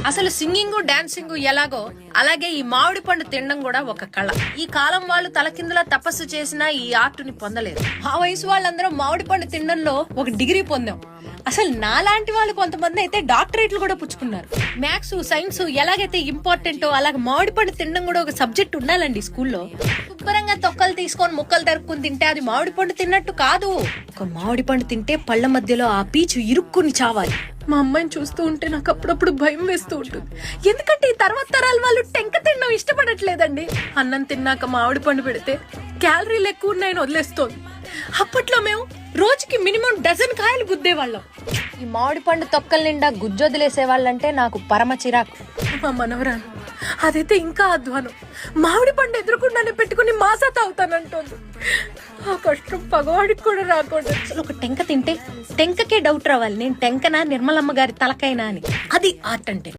అసలు singing dancing ఎలాగో అలాగే ఈ మామిడి పండు తినడం కూడా ఒక కళ. ఈ కాలం వాళ్ళు తలకిందులా తపస్సు చేసినా ఈ ఆర్టుని పొందలేరు. ఆ వయసు వాళ్ళందరూ మామిడి పండు తినడంలో ఒక డిగ్రీ పొందాం. అసలు నాలాంటి వాళ్ళు కొంతమంది అయితే డాక్టరేట్లు కూడా పుచ్చుకున్నారు. మ్యాథ్స్ సైన్స్ ఎలాగైతే ఇంపార్టెంటో అలాగే మామిడి పండు తినడం కూడా ఒక సబ్జెక్ట్ ఉండాలండి స్కూల్లో. శుభ్రంగా తొక్కలు తీసుకొని ముక్కలు తరుక్కుని తింటే అది మామిడి పండు తిన్నట్టు కాదు. ఒక మామిడి పండు తింటే పళ్ళ మధ్యలో ఆ పీచు ఇరుక్కుని చావాలి. మా అమ్మాయిని చూస్తూ ఉంటే నాకు అప్పుడప్పుడు భయం వేస్తూ ఉంటుంది. ఎందుకంటే ఈ తర్వాత తరాల వాళ్ళు టెంక తినడం ఇష్టపడట్లేదండి. అన్నం తిన్నాక మామిడి పండు పెడితే క్యాలరీలు ఎక్కువ ఉన్నాయని వదిలేస్తోంది. అప్పట్లో మేము రోజుకి మినిమం డజన్ కాయలు గుద్దేవాళ్ళం. ఈ మామిడి పండు తొక్కల నిండా గుజ్జొదిలేసే వాళ్ళంటే నాకు పరమ చిరాకు. మా మనవరాలు అదైతే ఇంకా అధ్వానం. మామిడి పండు ఎదురుకుండానే పెట్టుకుని మాసా తాగుతానంటోంది. ఆ కష్టం పగవాడికి కూడా రాకూడదు. అసలు ఒక టెంక తింటే టెంకకే డౌట్ రావాలి, నేను టెంకనా నిర్మలమ్మ గారి తలకైనా అని. అది ఆర్ట్ అంటే.